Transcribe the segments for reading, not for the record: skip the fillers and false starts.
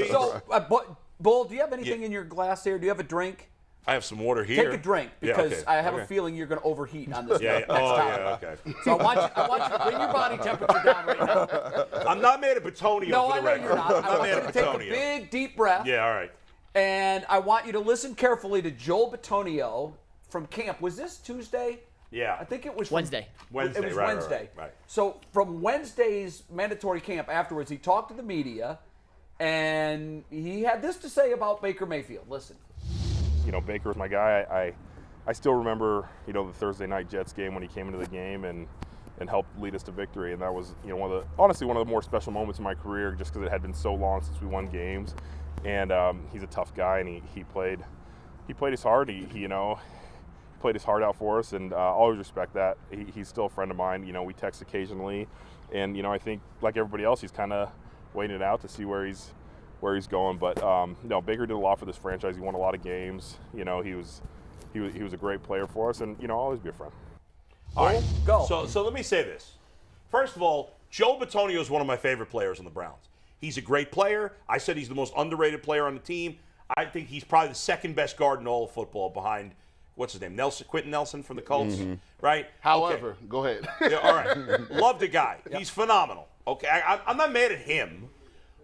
So, Bull, do you have anything in your glass here? Do you have a drink? I have some water here. Take a drink because I have a feeling you're going to overheat on this. Yeah. Okay. So I want you to bring your body temperature down right now. I'm not made of Bitonio. No, for the I know record. you're not. I want you to take a Bitonio. big, deep breath. Yeah, all right. And I want you to listen carefully to Joel Bitonio from camp. Was this Tuesday? Yeah. I think it was Wednesday. Wednesday, It was right, Wednesday. right. So from Wednesday's mandatory camp afterwards, he talked to the media, and he had this to say about Baker Mayfield. Listen. Baker was my guy. I still remember, the Thursday night Jets game when he came into the game and helped lead us to victory. And that was, honestly one of the more special moments in my career, just because it had been so long since we won games. And he's a tough guy, and he played his heart. He played his heart out for us, and I always respect that. He's still a friend of mine. We text occasionally, and I think like everybody else, he's kind of waiting it out to see where he's going. But Baker did a lot for this franchise. He won a lot of games. He was a great player for us, and I'll always be a friend. All right, go. So let me say this. First of all, Joe Bitonio is one of my favorite players on the Browns. He's a great player. I said he's the most underrated player on the team. I think he's probably the second best guard in all of football behind, what's his name, Quentin Nelson from the Colts, right? However, go ahead. Yeah, all right. Love the guy. Yep. He's phenomenal. Okay, I'm not mad at him,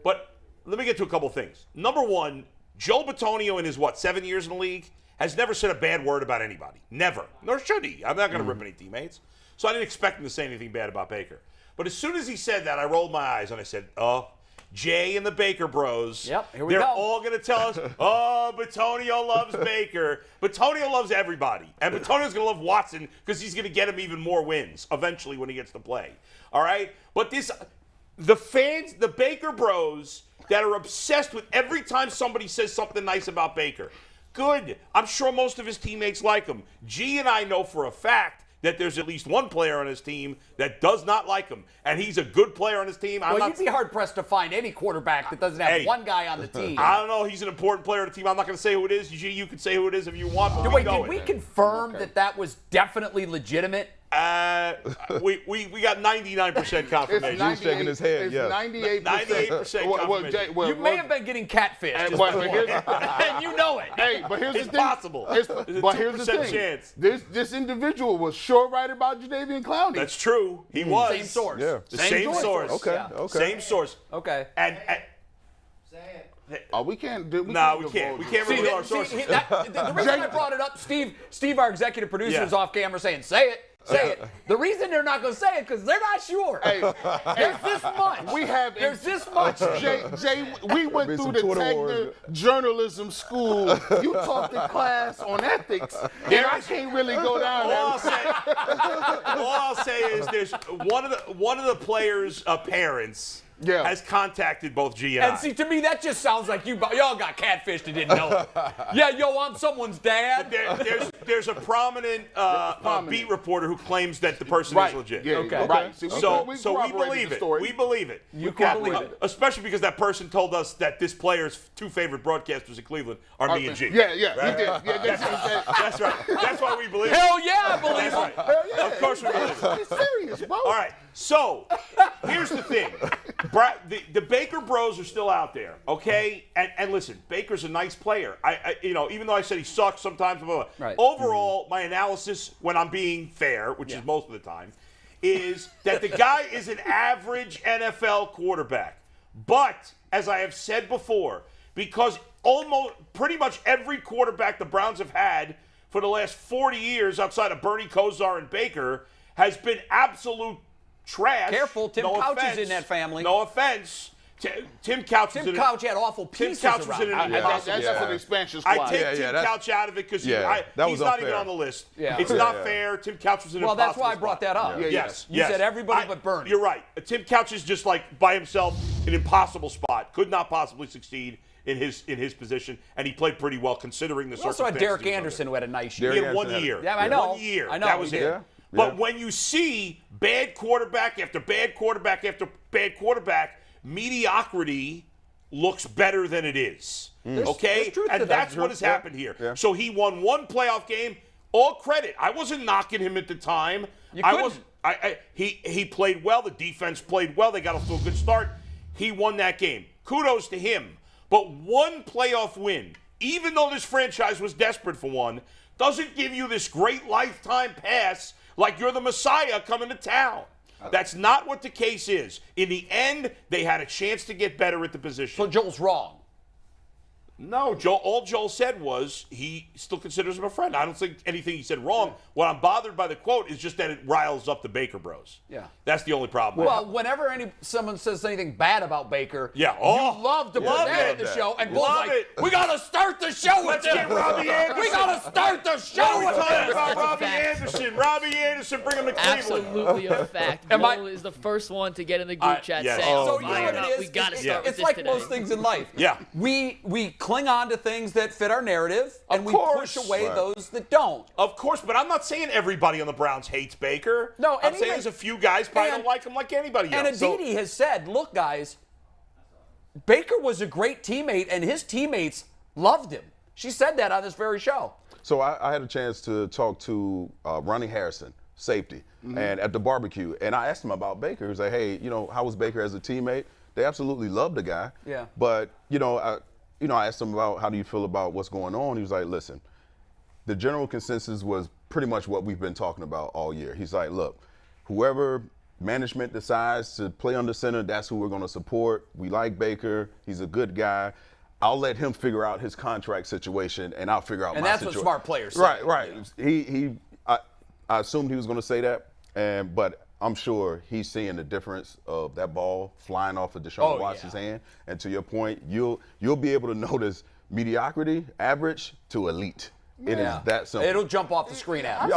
but let me get to a couple things. Number one, Joe Bitonio in his, 7 years in the league, has never said a bad word about anybody. Never. Nor should he. I'm not going to rip any teammates. So I didn't expect him to say anything bad about Baker. But as soon as he said that, I rolled my eyes and I said, Jay and the Baker bros, yep, here we they're go. all going to tell us, Bitonio loves Baker. Bitonio loves everybody. And Bitonio's going to love Watson because he's going to get him even more wins eventually when he gets to play. All right? But the fans, the Baker bros that are obsessed with every time somebody says something nice about Baker, good. I'm sure most of his teammates like him. G and I know for a fact that there's at least one player on his team that does not like him, and he's a good player on his team. You'd be hard-pressed to find any quarterback that doesn't have one guy on the team. I don't know. He's an important player on the team. I'm not going to say who it is. G, you can say who it is if you want. But did we confirm that was definitely legitimate? We got 99% confirmation. He's shaking his head. It's 98%. confirmation. You may have been getting catfished, and you know it. Hey, but here's the thing. Possible. But here's the thing. Chance. This individual was sure right about Jadeveon Clowney. That's true. He was. Same source. Yeah. The same source. Okay. Yeah. Okay. Same source. Okay. And we can't. We can't reveal our sources. The reason I brought it up, Steve, our executive producer, is off camera saying, "Say it." Say it. The reason they're not going to say it because they're not sure. Hey, there's this much. There's this much. Jay, we went through the Tegner journalism school. You taught the class on ethics, and I can't really go down there. All I'll say is there's one of the players' parents. Has contacted both G and I. And see, to me, that just sounds like y'all got catfished and didn't know it. Yeah, I'm someone's dad. There's a prominent beat reporter who claims that the person is legit. Yeah, okay. Right. See, So we believe it. We believe it. You can believe it. Especially because that person told us that this player's two favorite broadcasters in Cleveland are me and G. Yeah, right? he did. Yeah, that's right. That's why we believe it. Hell yeah, I believe That's it. right. Hell yeah. Of course we believe it. It's serious, bro. All right, so here's the thing. The Baker bros are still out there, okay? And listen, Baker's a nice player. Even though I said he sucks sometimes, blah, blah, blah. Right. Overall, my analysis, when I'm being fair, which is most of the time, is that the guy is an average NFL quarterback. But, as I have said before, because pretty much every quarterback the Browns have had for the last 40 years outside of Bernie Kosar and Baker has been absolute trash. Careful, Tim Couch is in that family. No offense. Tim Couch had awful pieces Tim Couch was around in him. it. That's an expansion squad. I take Tim Couch out of it because he's not even on the list. Yeah. It's not fair. Tim Couch was in Well, that's why I brought that up. Yes. You said everybody but Bernie. You're right. Tim Couch is just like by himself an impossible spot. Could not possibly succeed in his position, and he played pretty well considering the circumstances. Also had Derek Anderson who had a nice year. He had 1 year. Yeah, I know. 1 year. I know. That was it. Yeah. But when you see bad quarterback after bad quarterback after bad quarterback, mediocrity looks better than it is. Okay? There's truth to and that. that's what has happened here. Yeah. So he won one playoff game. All credit. I wasn't knocking him at the time. You couldn't. He played well. The defense played well. They got off to a good start. He won that game. Kudos to him. But one playoff win, even though this franchise was desperate for one, doesn't give you this great lifetime pass like you're the Messiah coming to town. That's not what the case is. In the end, they had a chance to get better at the position. So Joel's wrong. No, all Joel said was he still considers him a friend. I don't think anything he said wrong. What I'm bothered by the quote is just that it riles up the Baker bros. Yeah. That's the only problem. Well, whenever someone says anything bad about Baker, Yeah. you love to put that in the show. And Bull's Love like, it. we got to start the show with Let's get him. Robbie Anderson. We got to start the show We're with talking him. about That's a Robbie fact. Anderson. Robbie Anderson, bring him to Cleveland. Absolutely a fact. Am I- Joel is the first one to get in the group chat yes. saying, So you know what "Fire up, it is? we got to It's- start with it's this like today." most things in life. Yeah. We cling on to things that fit our narrative, and Of we course. push away Right. those that don't. Of course, but I'm not saying everybody on the Browns hates Baker. No, I'm and saying even- there's a few guys probably and- don't like him like anybody And else. Aditi has said, look, guys, Baker was a great teammate, and his teammates loved him. She said that on this very show. So I had a chance to talk to Ronnie Harrison, safety, and at the barbecue, and I asked him about Baker. He was like, "Hey, how was Baker as a teammate?" They absolutely loved the guy. Yeah. But I asked him about how do you feel about what's going on. He was like, "Listen, the general consensus was pretty much what we've been talking about all year." He's like, "Look, whoever management decides to play under center, that's who we're going to support. We like Baker. He's a good guy. I'll let him figure out his contract situation, and I'll figure out And my that's what situation." smart players say. Right. I assumed he was going to say that, but I'm sure he's seeing the difference of that ball flying off of Deshaun Watson's hand. And to your point, you'll be able to notice mediocrity, average to elite. It is that simple. It'll jump off the screen at us.